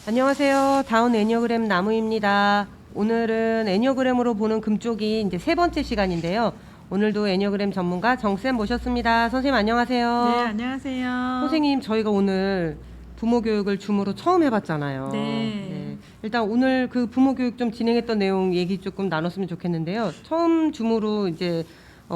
안녕하세요. 다운 애니어그램 나무입니다. 오늘은 애니어그램으로 보는 금쪽이 이제 세 번째 시간인데요. 오늘도 애니어그램 전문가 정쌤 모셨습니다. 선생님 안녕하세요. 네, 안녕하세요. 선생님 저희가 오늘 부모 교육을 줌으로 처음 해봤잖아요. 네. 일단 오늘 그 부모 교육 좀 진행했던 내용 얘기 조금 나눴으면 좋겠는데요. 처음 줌으로 이제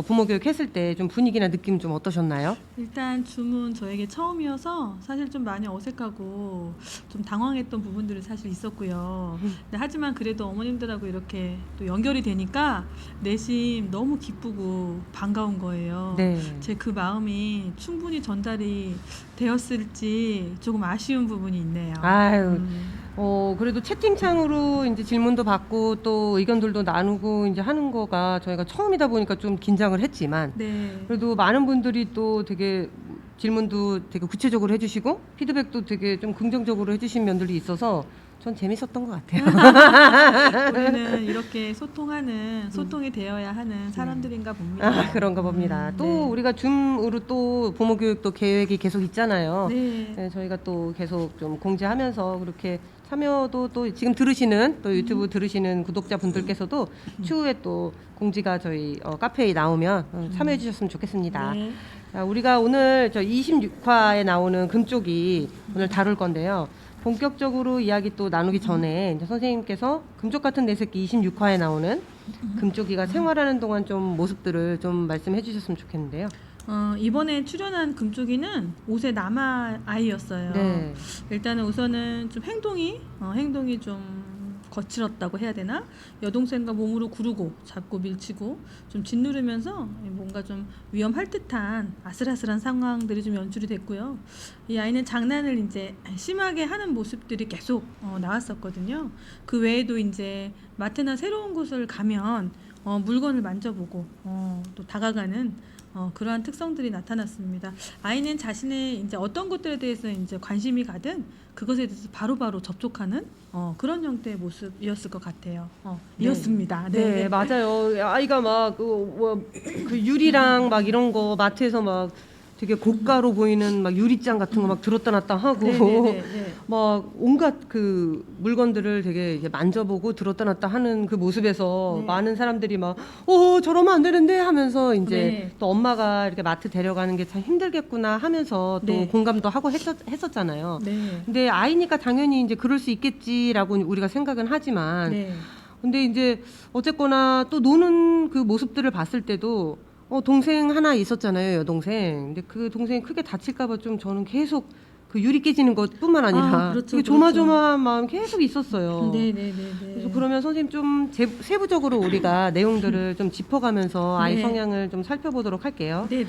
부모 교육 했을 때 좀 분위기나 느낌 좀 어떠셨나요? 일단 줌은 저에게 처음이어서 사실 좀 많이 어색하고 좀 당황했던 부분들이 사실 있었고요. 근데 하지만 그래도 어머님들하고 이렇게 또 연결이 되니까 내심 너무 기쁘고 반가운 거예요. 네. 제 그 마음이 충분히 전달이 되었을지 조금 아쉬운 부분이 있네요. 아유. 그래도 채팅창으로 이제 질문도 받고 또 의견들도 나누고 이제 하는 거가 저희가 처음이다 보니까 좀 긴장을 했지만 네. 그래도 많은 분들이 또 되게 질문도 되게 구체적으로 해주시고 피드백도 되게 좀 긍정적으로 해주신 면들이 있어서 전 재밌었던 것 같아요. 우리는 이렇게 소통이 되어야 하는 사람들인가 봅니다. 아, 그런가 봅니다. 또 네. 우리가 줌으로 또 부모 교육도 계획이 계속 있잖아요. 네. 네, 저희가 또 계속 좀 공지하면서 그렇게 참여도 또 지금 들으시는 또 유튜브 들으시는 구독자분들께서도 추후에 또 공지가 저희 카페에 나오면 참여해 주셨으면 좋겠습니다. 네. 자, 우리가 오늘 저 26화에 나오는 금쪽이 오늘 다룰 건데요. 본격적으로 이야기 또 나누기 전에 이제 선생님께서 금쪽 같은 내 새끼 26화에 나오는 금쪽이가 생활하는 동안 좀 모습들을 좀 말씀해 주셨으면 좋겠는데요. 이번에 출연한 금쪽이는 옷의 남아 아이였어요. 네. 일단은 우선은 좀 행동이 좀 거칠었다고 해야 되나? 여동생과 몸으로 구르고 잡고 밀치고 좀 짓누르면서 뭔가 좀 위험할 듯한 아슬아슬한 상황들이 좀 연출이 됐고요. 이 아이는 장난을 이제 심하게 하는 모습들이 계속 나왔었거든요. 그 외에도 이제 마트나 새로운 곳을 가면 물건을 만져보고 또 다가가는 그러한 특성들이 나타났습니다. 아이는 자신의 이제 어떤 것들에 대해서 이제 관심이 가든 그것에 대해서 바로바로 접촉하는 그런 형태의 모습이었을 것 같아요. 네. 이었습니다. 네, 맞아요. 아이가 막 그 유리랑 막 이런 거 마트에서 막 되게 고가로 보이는 막 유리잔 같은 거 막 들었다 놨다 하고 네. 막 온갖 그 물건들을 되게 이제 만져보고 들었다 놨다 하는 그 모습에서 네. 많은 사람들이 막 저러면 안 되는데 하면서 이제 네. 또 엄마가 이렇게 마트 데려가는 게 참 힘들겠구나 하면서 또 네. 공감도 하고 했었잖아요. 네. 근데 아이니까 당연히 이제 그럴 수 있겠지라고 우리가 생각은 하지만 네. 근데 이제 어쨌거나 또 노는 그 모습들을 봤을 때도 동생 하나 있었잖아요, 여동생. 근데 그 동생이 크게 다칠까봐 좀 저는 계속 그 유리 깨지는 것뿐만 아니라 그렇죠, 되게 조마조마한 마음 계속 있었어요. 네. 그래서 그러면 선생님 좀 세부적으로 우리가 내용들을 좀 짚어가면서 아이 네. 성향을 좀 살펴보도록 할게요. 네.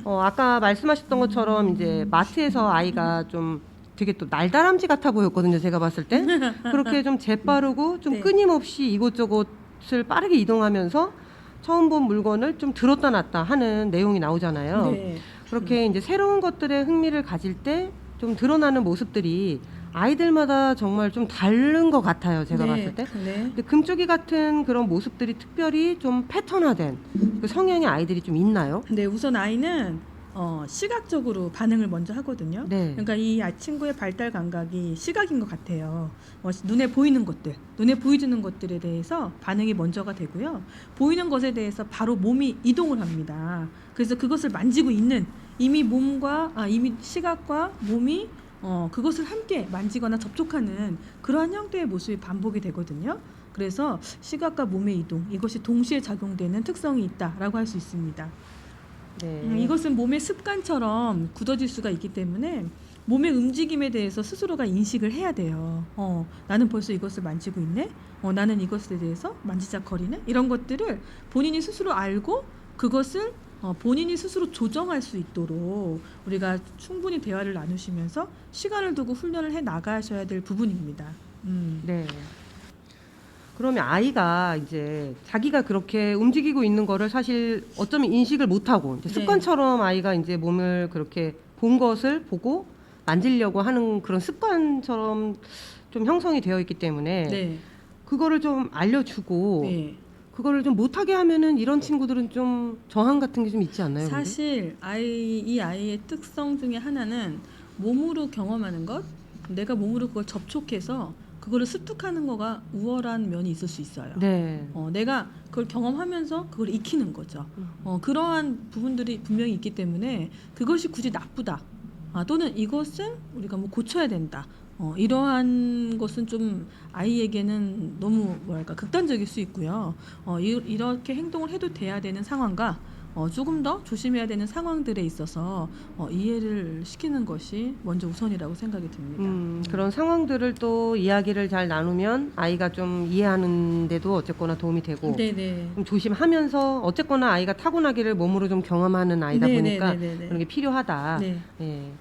아까 말씀하셨던 것처럼 이제 마트에서 아이가 좀 되게 또 날다람쥐 같아 보였거든요, 제가 봤을 때. 그렇게 좀 재빠르고 좀 네. 끊임없이 이곳저곳을 빠르게 이동하면서 처음 본 물건을 좀 들었다 놨다 하는 내용이 나오잖아요. 네. 그렇게 이제 새로운 것들에 흥미를 가질 때 좀 드러나는 모습들이 아이들마다 정말 좀 다른 것 같아요, 제가 봤을 때. 네. 근데 금쪽이 같은 그런 모습들이 특별히 좀 패턴화된 그 성향의 아이들이 좀 있나요? 네, 우선 아이는 시각적으로 반응을 먼저 하거든요. 네. 그러니까 이 친구의 발달 감각이 시각인 것 같아요. 눈에 보이는 것들, 눈에 보여주는 것들에 대해서 반응이 먼저가 되고요. 보이는 것에 대해서 바로 몸이 이동을 합니다. 그래서 그것을 만지고 있는 이미 시각과 몸이 그것을 함께 만지거나 접촉하는 그러한 형태의 모습이 반복이 되거든요. 그래서 시각과 몸의 이동, 이것이 동시에 작용되는 특성이 있다라고 할 수 있습니다. 네. 이것은 몸의 습관처럼 굳어질 수가 있기 때문에 몸의 움직임에 대해서 스스로가 인식을 해야 돼요. 나는 벌써 이것을 만지고 있네? 나는 이것에 대해서 만지작거리네? 이런 것들을 본인이 스스로 알고 그것을 본인이 스스로 조정할 수 있도록 우리가 충분히 대화를 나누시면서 시간을 두고 훈련을 해 나가셔야 될 부분입니다. 네. 그러면 아이가 이제 자기가 그렇게 움직이고 있는 거를 사실 어쩌면 인식을 못하고 이제 네. 습관처럼 아이가 이제 몸을 그렇게 본 것을 보고 만지려고 하는 그런 습관처럼 좀 형성이 되어 있기 때문에 네. 그거를 좀 알려주고 네. 그거를 좀 못하게 하면은 이런 친구들은 좀 저항 같은 게 좀 있지 않나요? 근데? 사실 이 아이의 특성 중에 하나는 몸으로 경험하는 것, 내가 몸으로 그걸 접촉해서 그거를 습득하는 거가 우월한 면이 있을 수 있어요. 네. 내가 그걸 경험하면서 그걸 익히는 거죠. 그러한 부분들이 분명히 있기 때문에 그것이 굳이 나쁘다. 또는 이것은 우리가 뭐 고쳐야 된다. 이러한 것은 좀 아이에게는 너무 뭐랄까 극단적일 수 있고요. 이렇게 행동을 해도 돼야 되는 상황과 조금 더 조심해야 되는 상황들에 있어서 이해를 시키는 것이 먼저 우선이라고 생각이 듭니다. 그런 상황들을 또 이야기를 잘 나누면 아이가 좀 이해하는데도 어쨌거나 도움이 되고 네네. 좀 조심하면서 어쨌거나 아이가 타고나기를 몸으로 좀 경험하는 아이다 보니까 네네네네네. 그런 게 필요하다. 네. 예.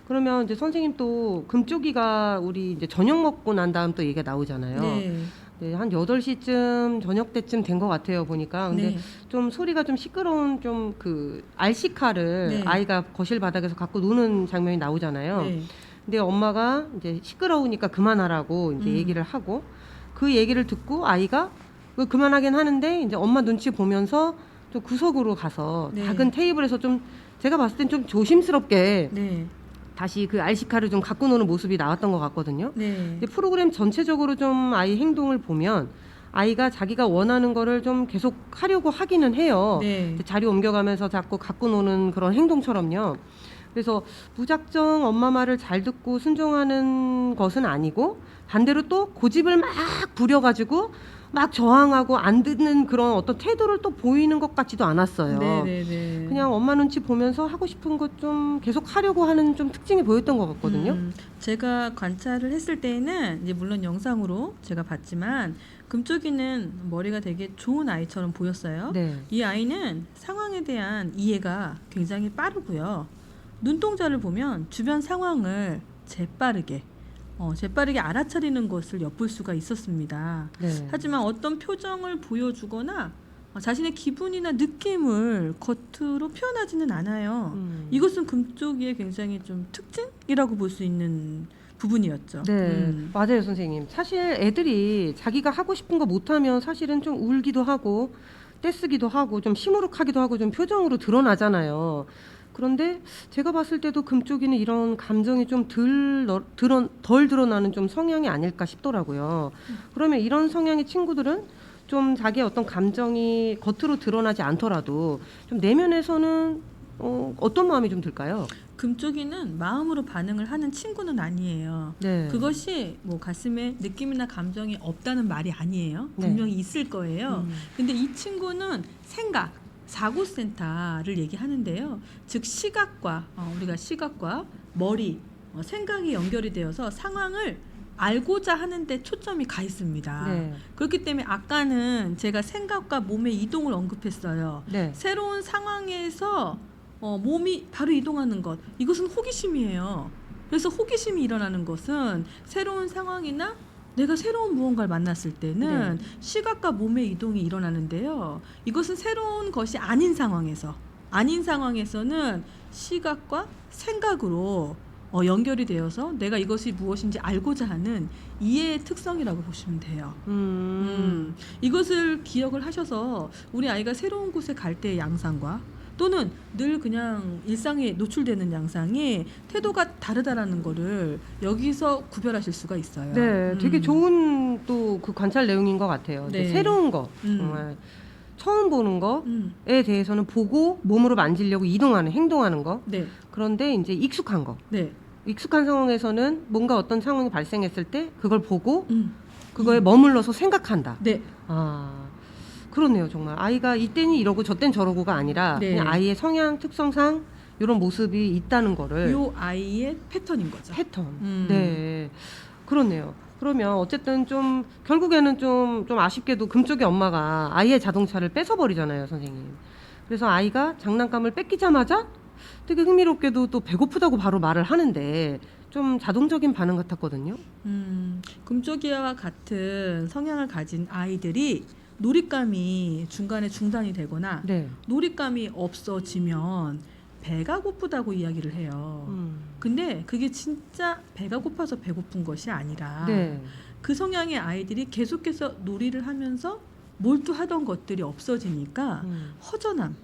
그러면 이제 선생님 또 금쪽이가 우리 이제 저녁 먹고 난 다음 또 얘기가 나오잖아요. 네. 네, 한 8시쯤 저녁 때쯤 된 것 같아요 보니까. 근데 네. 좀 소리가 좀 시끄러운 좀 그 RC카를 네. 아이가 거실 바닥에서 갖고 노는 장면이 나오잖아요. 네. 근데 엄마가 이제 시끄러우니까 그만하라고 이제 얘기를 하고 그 얘기를 듣고 아이가 그만하긴 하는데 이제 엄마 눈치 보면서 좀 구석으로 가서 네. 작은 테이블에서 좀 제가 봤을 땐 좀 조심스럽게 네. 다시 그 RC카를 좀 갖고 노는 모습이 나왔던 것 같거든요. 네. 근데 프로그램 전체적으로 좀 아이 행동을 보면 아이가 자기가 원하는 거를 좀 계속 하려고 하기는 해요. 네. 자리 옮겨가면서 자꾸 갖고 노는 그런 행동처럼요. 그래서 무작정 엄마 말을 잘 듣고 순종하는 것은 아니고 반대로 또 고집을 막 부려가지고 막 저항하고 안 듣는 그런 어떤 태도를 또 보이는 것 같지도 않았어요. 네네네. 그냥 엄마 눈치 보면서 하고 싶은 것 좀 계속 하려고 하는 좀 특징이 보였던 것 같거든요. 제가 관찰을 했을 때는 이제 물론 영상으로 제가 봤지만 금쪽이는 머리가 되게 좋은 아이처럼 보였어요. 네. 이 아이는 상황에 대한 이해가 굉장히 빠르고요. 눈동자를 보면 주변 상황을 재빠르게 알아차리는 것을 엿볼 수가 있었습니다. 네. 하지만 어떤 표정을 보여주거나 자신의 기분이나 느낌을 겉으로 표현하지는 않아요. 이것은 금쪽이의 굉장히 좀 특징이라고 볼 수 있는 부분이었죠. 네, 맞아요, 선생님. 사실 애들이 자기가 하고 싶은 거 못하면 사실은 좀 울기도 하고 떼쓰기도 하고 좀 시무룩하기도 하고 좀 표정으로 드러나잖아요. 그런데 제가 봤을 때도 금쪽이는 이런 감정이 좀 덜 드러나는 좀 성향이 아닐까 싶더라고요. 그러면 이런 성향의 친구들은 좀 자기의 어떤 감정이 겉으로 드러나지 않더라도 좀 내면에서는 어떤 마음이 좀 들까요? 금쪽이는 마음으로 반응을 하는 친구는 아니에요. 네. 그것이 뭐 가슴에 느낌이나 감정이 없다는 말이 아니에요. 분명히 있을 거예요. 근데 이 친구는 사고센터를 얘기하는데요. 즉 시각과 우리가 시각과 머리, 생각이 연결이 되어서 상황을 알고자 하는데 초점이 가 있습니다. 네. 그렇기 때문에 아까는 제가 생각과 몸의 이동을 언급했어요. 네. 새로운 상황에서 몸이 바로 이동하는 것, 이것은 호기심이에요. 그래서 호기심이 일어나는 것은 새로운 상황이나 내가 새로운 무언가를 만났을 때는 시각과 몸의 이동이 일어나는데요. 이것은 새로운 것이 아닌 상황에서는 시각과 생각으로 연결이 되어서 내가 이것이 무엇인지 알고자 하는 이해의 특성이라고 보시면 돼요. 이것을 기억을 하셔서 우리 아이가 새로운 곳에 갈 때의 양상과 또는 늘 그냥 일상에 노출되는 양상이 태도가 다르다라는 거를 여기서 구별하실 수가 있어요. 네, 되게 좋은 또 그 관찰 내용인 것 같아요. 네. 새로운 거, 정말 처음 보는 거에 대해서는 보고 몸으로 만지려고 행동하는 거. 네. 그런데 이제 익숙한 거, 네. 익숙한 상황에서는 뭔가 어떤 상황이 발생했을 때 그걸 보고 그거에 머물러서 생각한다. 네. 그렇네요, 정말. 아이가 이때는 이러고 저땐 저러고가 아니라 네. 그냥 아이의 성향 특성상 이런 모습이 있다는 거를 요 아이의 패턴인 거죠. 패턴. 네, 그렇네요. 그러면 어쨌든 좀 결국에는 좀 아쉽게도 금쪽의 엄마가 아이의 자동차를 뺏어버리잖아요, 선생님. 그래서 아이가 장난감을 뺏기자마자 되게 흥미롭게도 또 배고프다고 바로 말을 하는데 좀 자동적인 반응 같았거든요. 금쪽이와 같은 성향을 가진 아이들이 놀잇감이 중간에 중단이 되거나 네. 놀잇감이 없어지면 배가 고프다고 이야기를 해요. 근데 그게 진짜 배가 고파서 배고픈 것이 아니라 네. 그 성향의 아이들이 계속해서 놀이를 하면서 몰두하던 것들이 없어지니까 허전함,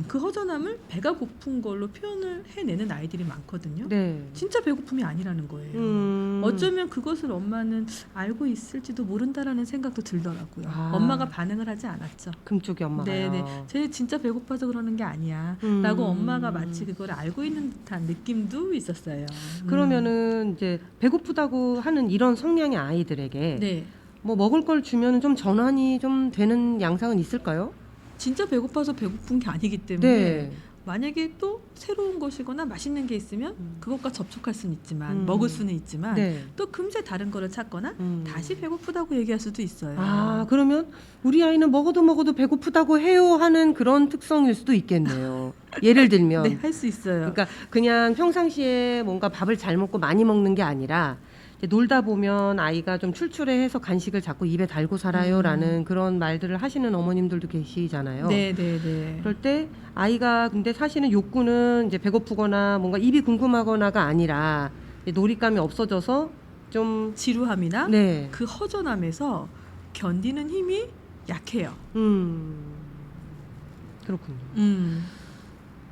그 허전함을 배가 고픈 걸로 표현을 해내는 아이들이 많거든요. 네. 진짜 배고픔이 아니라는 거예요. 어쩌면 그것을 엄마는 알고 있을지도 모른다라는 생각도 들더라고요. 아. 엄마가 반응을 하지 않았죠. 금쪽이 엄마가요. 네네. 쟤 진짜 배고파서 그러는 게 아니야. 라고 엄마가 마치 그걸 알고 있는 듯한 느낌도 있었어요. 그러면은 이제 배고프다고 하는 이런 성향의 아이들에게 네. 뭐 먹을 걸 주면 좀 전환이 좀 되는 양상은 있을까요? 진짜 배고파서 배고픈 게 아니기 때문에 네. 만약에 또 새로운 것이거나 맛있는 게 있으면 그것과 접촉할 수는 있지만 먹을 수는 있지만 네. 또 금세 다른 거를 찾거나 다시 배고프다고 얘기할 수도 있어요. 아, 그러면 우리 아이는 먹어도 배고프다고 해요 하는 그런 특성일 수도 있겠네요. 예를 들면 네, 할 수 있어요. 그러니까 그냥 평상시에 뭔가 밥을 잘 먹고 많이 먹는 게 아니라 이제 놀다 보면 아이가 좀 출출해해서 간식을 자꾸 입에 달고 살아요라는 그런 말들을 하시는 어머님들도 계시잖아요. 네. 그럴 때 아이가 근데 사실은 욕구는 이제 배고프거나 뭔가 입이 궁금하거나가 아니라 이제 놀잇감이 없어져서 좀 지루함이나 네. 그 허전함에서 견디는 힘이 약해요. 그렇군요. 음.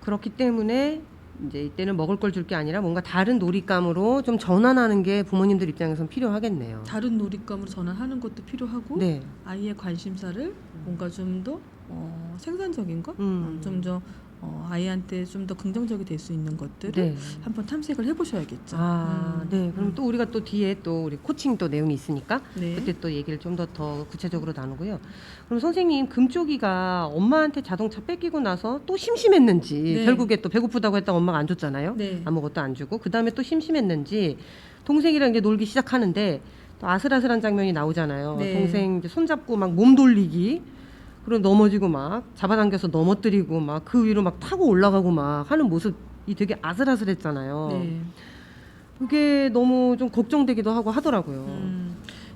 그렇기 때문에 이제 이때는 먹을 걸 줄 게 아니라 뭔가 다른 놀잇감으로 좀 전환하는 게 부모님들 입장에선 필요하겠네요. 다른 놀잇감으로 전환하는 것도 필요하고 네. 아이의 관심사를 뭔가 좀 더 생산적인 것, 음. 좀 더 아이한테 좀 더 긍정적이 될 수 있는 것들을 네. 한번 탐색을 해보셔야겠죠. 네. 그럼 또 우리가 또 뒤에 또 우리 코칭 또 내용이 있으니까 네. 그때 또 얘기를 좀 더 구체적으로 나누고요. 그럼 선생님 금쪽이가 엄마한테 자동차 뺏기고 나서 또 심심했는지 네. 결국에 또 배고프다고 했다 엄마가 안 줬잖아요. 네. 아무것도 안 주고 그 다음에 또 심심했는지 동생이랑 이제 놀기 시작하는데 또 아슬아슬한 장면이 나오잖아요. 네. 동생 이제 손잡고 막 몸 돌리기. 그리고 넘어지고 막 잡아당겨서 넘어뜨리고 막 그 위로 막 타고 올라가고 막 하는 모습이 되게 아슬아슬했잖아요. 네. 그게 너무 좀 걱정되기도 하고 하더라고요.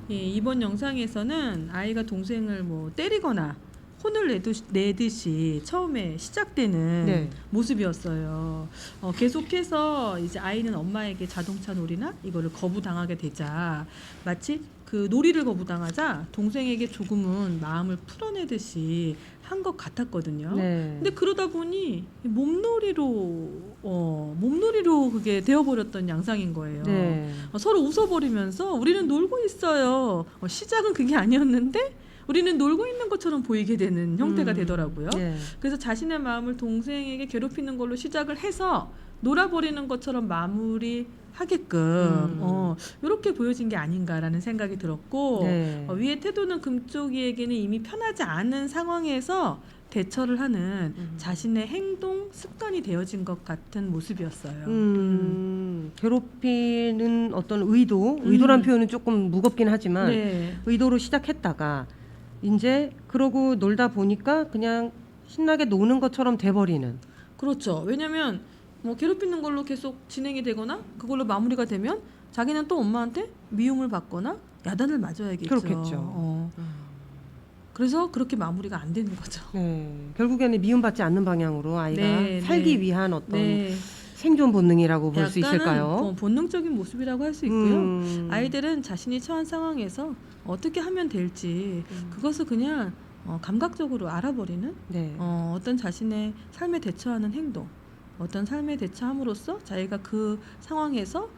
예, 이번 영상에서는 아이가 동생을 뭐 때리거나 혼을 내듯이 처음에 시작되는 네. 모습이었어요. 계속해서 이제 아이는 엄마에게 자동차 놀이나 이거를 거부당하게 되자 마치 그 놀이를 거부당하자 동생에게 조금은 마음을 풀어내듯이 한 것 같았거든요. 네. 근데 그러다 보니 몸놀이로 그게 되어버렸던 양상인 거예요. 네. 서로 웃어버리면서 우리는 놀고 있어요. 시작은 그게 아니었는데 우리는 놀고 있는 것처럼 보이게 되는 형태가 되더라고요. 네. 그래서 자신의 마음을 동생에게 괴롭히는 걸로 시작을 해서 놀아버리는 것처럼 마무리하게끔 이렇게 보여진 게 아닌가라는 생각이 들었고 네. 위의 태도는 금쪽이에게는 이미 편하지 않은 상황에서 대처를 하는 자신의 행동 습관이 되어진 것 같은 모습이었어요. 괴롭히는 어떤 의도란 표현은 조금 무겁긴 하지만 네. 의도로 시작했다가 이제 그러고 놀다 보니까 그냥 신나게 노는 것처럼 돼버리는. 그렇죠. 왜냐하면 뭐 괴롭히는 걸로 계속 진행이 되거나 그걸로 마무리가 되면 자기는 또 엄마한테 미움을 받거나 야단을 맞아야겠죠. 그렇겠죠. 그래서 그렇게 마무리가 안 되는 거죠. 네. 결국에는 미움받지 않는 방향으로 아이가 네, 살기 네. 위한 어떤 네. 생존 본능이라고 볼 수 있을까요? 약간은 본능적인 모습이라고 할 수 있고요. 아이들은 자신이 처한 상황에서 어떻게 하면 될지 그것을 그냥 감각적으로 알아버리는 네. 어떤 자신의 삶에 대처하는 행동, 어떤 삶에 대처함으로써 자기가 그 상황에서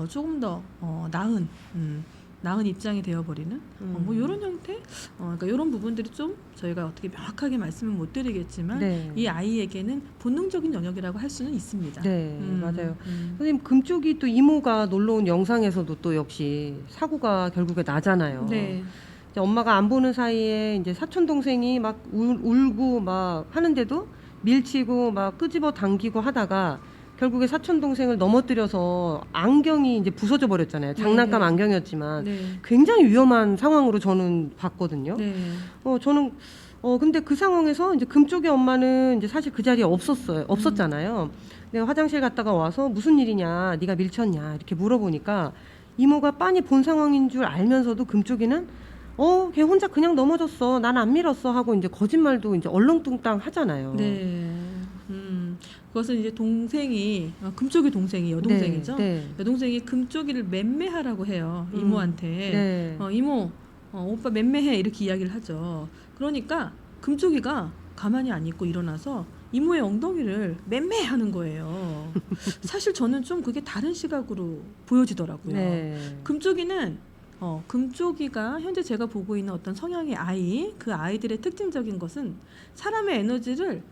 조금 더 나은 입장이 되어버리는 뭐 이런 형태, 그러니까 이런 부분들이 좀 저희가 어떻게 명확하게 말씀을 못 드리겠지만 네. 이 아이에게는 본능적인 영역이라고 할 수는 있습니다. 네, 맞아요. 선생님 금쪽이 또 이모가 놀러 온 영상에서도 또 역시 사고가 결국에 나잖아요. 네. 이제 엄마가 안 보는 사이에 이제 사촌 동생이 막 울고 막 하는데도 밀치고 막 끄집어 당기고 하다가 결국에 사촌 동생을 넘어뜨려서 안경이 이제 부서져 버렸잖아요. 장난감 네. 안경이었지만 네. 굉장히 위험한 상황으로 저는 봤거든요. 네. 저는 근데 그 상황에서 이제 금쪽의 엄마는 이제 사실 그 자리에 없었잖아요. 내가 화장실 갔다가 와서 무슨 일이냐, 네가 밀쳤냐 이렇게 물어보니까 이모가 빤히 본 상황인 줄 알면서도 금쪽이는 걔 혼자 그냥 넘어졌어, 난 안 밀었어 하고 이제 거짓말도 이제 얼렁뚱땅 하잖아요. 네. 그것은 이제 동생이 금쪽이 동생이 여동생이죠. 네. 여동생이 금쪽이를 맴매하라고 해요. 이모한테. 네. 이모, 오빠 맴매해 이렇게 이야기를 하죠. 그러니까 금쪽이가 가만히 안 있고 일어나서 이모의 엉덩이를 맴매하는 거예요. 사실 저는 좀 그게 다른 시각으로 보여지더라고요. 네. 금쪽이가 현재 제가 보고 있는 어떤 성향의 아이, 그 아이들의 특징적인 것은 사람의 에너지를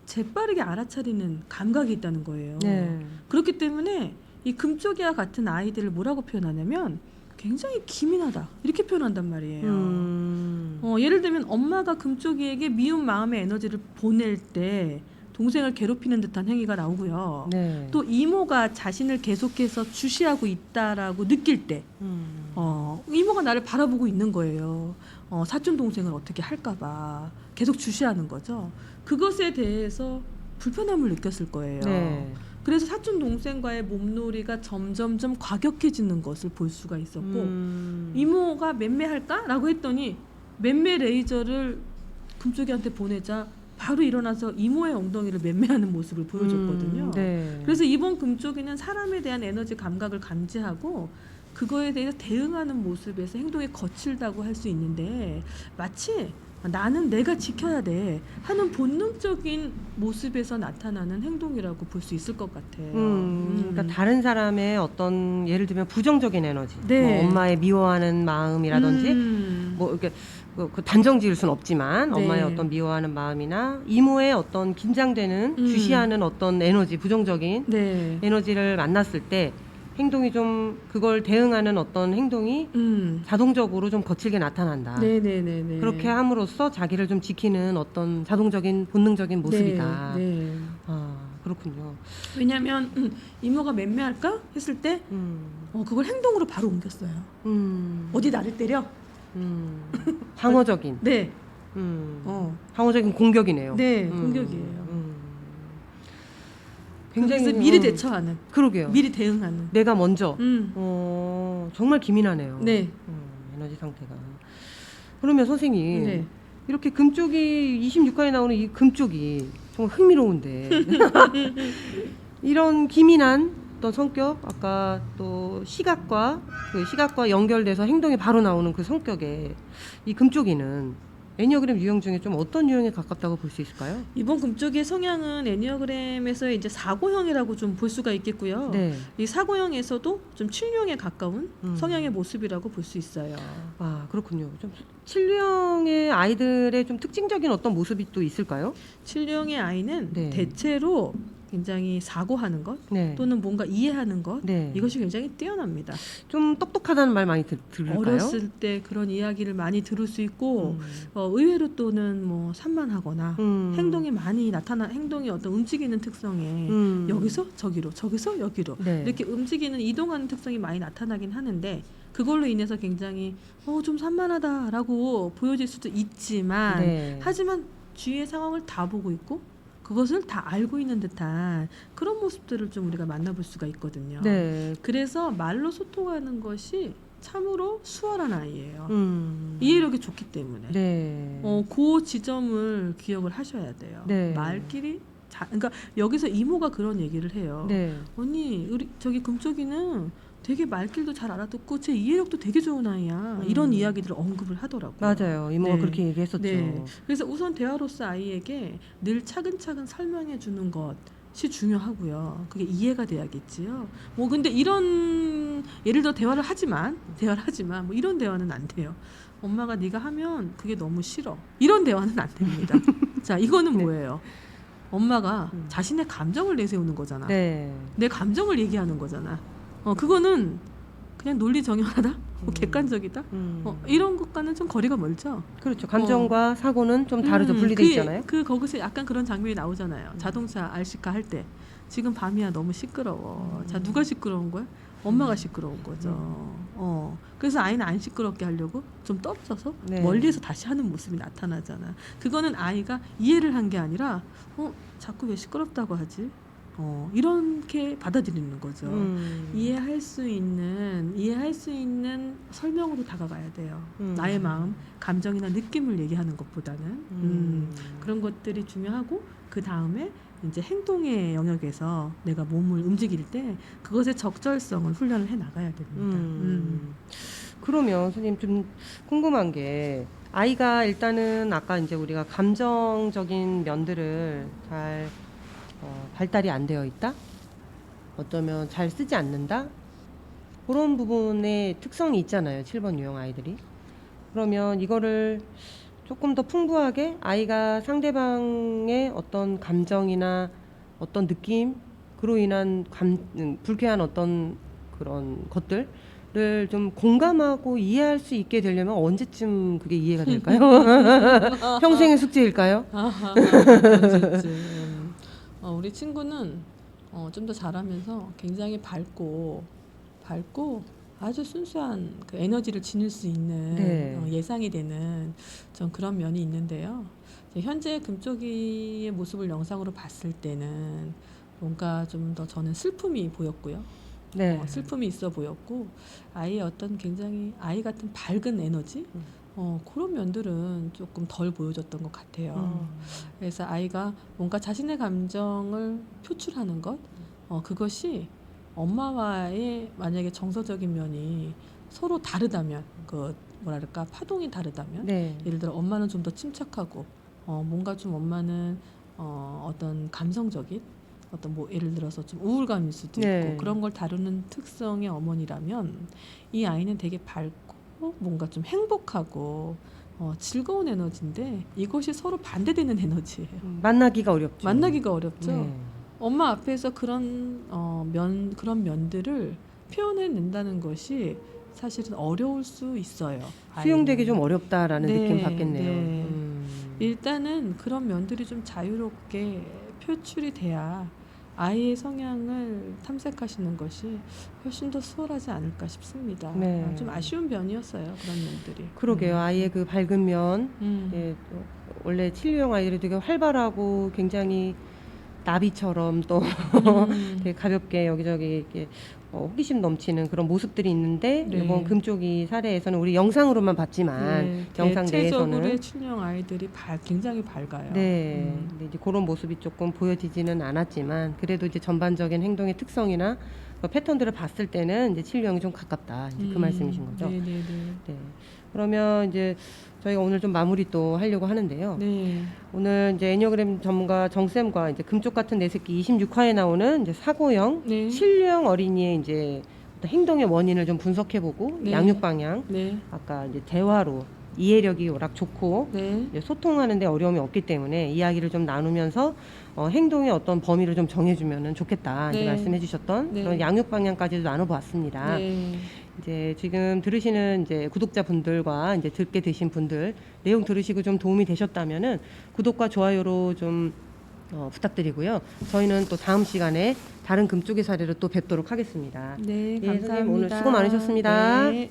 재빠르게 알아차리는 감각이 있다는 거예요. 네. 그렇기 때문에 이 금쪽이와 같은 아이들을 뭐라고 표현하냐면 굉장히 기민하다 이렇게 표현한단 말이에요. 예를 들면 엄마가 금쪽이에게 미운 마음의 에너지를 보낼 때 동생을 괴롭히는 듯한 행위가 나오고요. 네. 또 이모가 자신을 계속해서 주시하고 있다라고 느낄 때 이모가 나를 바라보고 있는 거예요. 사촌 동생을 어떻게 할까봐 계속 주시하는 거죠. 그것에 대해서 불편함을 느꼈을 거예요. 네. 그래서 사촌 동생과의 몸놀이가 점점점 과격해지는 것을 볼 수가 있었고 이모가 맴매할까라고 했더니 맴매 레이저를 금쪽이한테 보내자 바로 일어나서 이모의 엉덩이를 맴매하는 모습을 보여줬거든요. 네. 그래서 이번 금쪽이는 사람에 대한 에너지 감각을 감지하고 그거에 대해서 대응하는 모습에서 행동이 거칠다고 할 수 있는데 마치 나는 내가 지켜야 돼 하는 본능적인 모습에서 나타나는 행동이라고 볼 수 있을 것 같아요. 그러니까 다른 사람의 어떤 예를 들면 부정적인 에너지, 네. 뭐 엄마의 미워하는 마음이라든지, 뭐 이렇게 그 단정 지을 수는 없지만 네. 엄마의 어떤 미워하는 마음이나 이모의 어떤 긴장되는 주시하는 어떤 에너지, 부정적인 네. 에너지를 만났을 때 행동이 좀 그걸 대응하는 어떤 행동이 자동적으로 좀 거칠게 나타난다. 네네네네. 그렇게 함으로써 자기를 좀 지키는 어떤 자동적인 본능적인 모습이다. 네, 네. 아, 그렇군요. 왜냐하면 이모가 맴매할까 했을 때 그걸 행동으로 바로 옮겼어요. 어디 나를 때려? 방어적인. 네. 방어적인 공격이네요. 네, 공격이에요. 굉장히 그래서 미리 대처하는, 그러게요. 미리 대응하는. 내가 먼저. 음. 정말 기민하네요. 네. 에너지 상태가. 그러면 선생님, 네. 이렇게 금쪽이 26화에 나오는 이 금쪽이 정말 흥미로운데 이런 기민한 어떤 성격, 아까 또 시각과 연결돼서 행동이 바로 나오는 그 성격에 이 금쪽이는 애니어그램 유형 중에 좀 어떤 유형에 가깝다고 볼 수 있을까요? 이번 금쪽의 성향은 애니어그램에서 이제 4고형이라고 좀 볼 수가 있겠고요. 네. 이 4고형에서도 좀 7류형에 가까운 음. 성향의 모습이라고 볼 수 있어요. 아, 그렇군요. 좀 7류형의 아이들의 좀 특징적인 어떤 모습이 또 있을까요? 7류형의 아이는 네. 대체로 굉장히 사고하는 것 네. 또는 뭔가 이해하는 것 네. 이것이 굉장히 뛰어납니다. 좀 똑똑하다는 말 많이 들을까요? 어렸을 때 그런 이야기를 많이 들을 수 있고 의외로 또는 뭐 산만하거나 행동이 많이 행동이 어떤 움직이는 특성에 여기서 저기로 저기서 여기로 네. 이렇게 움직이는 이동하는 특성이 많이 나타나긴 하는데 그걸로 인해서 굉장히 좀 산만하다라고 보여질 수도 있지만 네. 하지만 주위의 상황을 다 보고 있고 그것을 다 알고 있는 듯한 그런 모습들을 좀 우리가 만나볼 수가 있거든요. 네. 그래서 말로 소통하는 것이 참으로 수월한 아이예요. 음. 이해력이 좋기 때문에. 네. 그 지점을 기억을 하셔야 돼요. 네. 말끼리 그러니까 여기서 이모가 그런 얘기를 해요. 네. 언니, 우리 저기 금쪽이는 되게 말귀도 잘 알아듣고 제 이해력도 되게 좋은 아이야. 이런 이야기들을 언급을 하더라고요. 맞아요. 이모가 네. 그렇게 얘기했었죠. 네. 그래서 우선 대화로서 아이에게 늘 차근차근 설명해 주는 것이 중요하고요. 그게 이해가 돼야겠지요. 뭐 근데 이런 예를 들어 대화를 하지만 뭐 이런 대화는 안 돼요. 엄마가 네가 하면 그게 너무 싫어. 이런 대화는 안 됩니다. 자, 이거는 네. 뭐예요? 엄마가 자신의 감정을 내세우는 거잖아. 네. 내 감정을 얘기하는 거잖아. 그거는 그냥 논리 정연하다, 객관적이다. 이런 것과는 좀 거리가 멀죠. 그렇죠. 감정과 사고는 좀 다르죠. 분리돼 있잖아요. 거기서 약간 그런 장면이 나오잖아요. 자동차 RC카 할 때 지금 밤이야 너무 시끄러워. 자, 누가 시끄러운 거야? 엄마가 시끄러운 거죠. 그래서 아이는 안 시끄럽게 하려고 좀 떨어져서 네. 멀리에서 다시 하는 모습이 나타나잖아. 그거는 아이가 이해를 한 게 아니라 자꾸 왜 시끄럽다고 하지? 이렇게 받아들이는 거죠. 이해할 수 있는 설명으로 다가가야 돼요. 나의 마음, 감정이나 느낌을 얘기하는 것보다는 그런 것들이 중요하고 그 다음에 이제 행동의 영역에서 내가 몸을 움직일 때 그것의 적절성을 훈련을 해 나가야 됩니다. 그러면 선생님 좀 궁금한 게 아이가 일단은 아까 이제 우리가 감정적인 면들을 잘 발달이 안 되어 있다. 어쩌면 잘 쓰지 않는다. 그런 부분의 특성이 있잖아요. 7번 유형 아이들이. 그러면 이거를 조금 더 풍부하게 아이가 상대방의 어떤 감정이나 어떤 느낌으로 인한 불쾌한 어떤 그런 것들을 좀 공감하고 이해할 수 있게 되려면 언제쯤 그게 이해가 될까요? 평생의 숙제일까요? 언제쯤. 우리 친구는 좀 더 잘하면서 굉장히 밝고 아주 순수한 그 에너지를 지닐 수 있는 네. 예상이 되는 좀 그런 면이 있는데요. 이제 현재 금쪽이의 모습을 영상으로 봤을 때는 뭔가 좀 더 저는 슬픔이 보였고요. 네. 슬픔이 있어 보였고 아이의 어떤 굉장히 아이 같은 밝은 에너지 그런 면들은 조금 덜 보여줬던 것 같아요. 그래서 아이가 뭔가 자신의 감정을 표출하는 것 그것이 엄마와의 만약에 정서적인 면이 서로 다르다면 그 뭐랄까 파동이 다르다면 네. 예를 들어 엄마는 좀 더 침착하고 뭔가 좀 엄마는 어떤 감성적인 어떤 뭐 예를 들어서 좀 우울감일 수도 네. 있고 그런 걸 다루는 특성의 어머니라면 이 아이는 되게 밝고 뭔가 좀 행복하고 즐거운 에너지인데 이것이 서로 반대되는 에너지예요. 만나기가 어렵죠. 만나기가 어렵죠. 네. 엄마 앞에서 그런 그런 면들을 표현해낸다는 것이 사실은 어려울 수 있어요. 수용되기 아이는. 좀 어렵다라는 네, 느낌 받겠네요. 네. 일단은 그런 면들이 좀 자유롭게 표출이 돼야 아이의 성향을 탐색하시는 것이 훨씬 더 수월하지 않을까 싶습니다. 네. 좀 아쉬운 면이었어요. 그런 면들이. 그러게요. 아이의 그 밝은 면, 예, 또 원래 7유형 아이들이 되게 활발하고 굉장히 나비처럼 또 되게 가볍게 여기저기 이렇게 호기심 넘치는 그런 모습들이 있는데 네. 이번 금쪽이 사례에서는 우리 영상으로만 봤지만 네, 영상 대체적으로의 내에서는 춘형 아이들이 굉장히 밝아요. 네, 근데 이제 그런 모습이 조금 보여지지는 않았지만 그래도 이제 전반적인 행동의 특성이나 그 패턴들을 봤을 때는 이제 7유형이 좀 가깝다. 이제 그 말씀이신 거죠. 네네네. 네. 그러면 이제 저희가 오늘 좀 마무리 또 하려고 하는데요. 네. 오늘 이제 애니어그램 전문가 정쌤과 이제 금쪽 같은 내 새끼 26화에 나오는 이제 사고형, 네. 7유형 어린이의 이제 어떤 행동의 원인을 좀 분석해보고 네. 양육 방향, 네. 아까 이제 대화로 이해력이 워낙 좋고 네. 이제 소통하는데 어려움이 없기 때문에 이야기를 좀 나누면서 행동의 어떤 범위를 좀 정해주면은 좋겠다 이제 네. 말씀해주셨던 네. 그런 양육 방향까지도 나눠보았습니다. 네. 이제 지금 들으시는 이제 구독자분들과 이제 듣게 되신 분들 내용 들으시고 좀 도움이 되셨다면은 구독과 좋아요로 좀 부탁드리고요. 저희는 또 다음 시간에 다른 금쪽의 사례로 또 뵙도록 하겠습니다. 네, 예, 감사합니다. 선생님 오늘 수고 많으셨습니다. 네.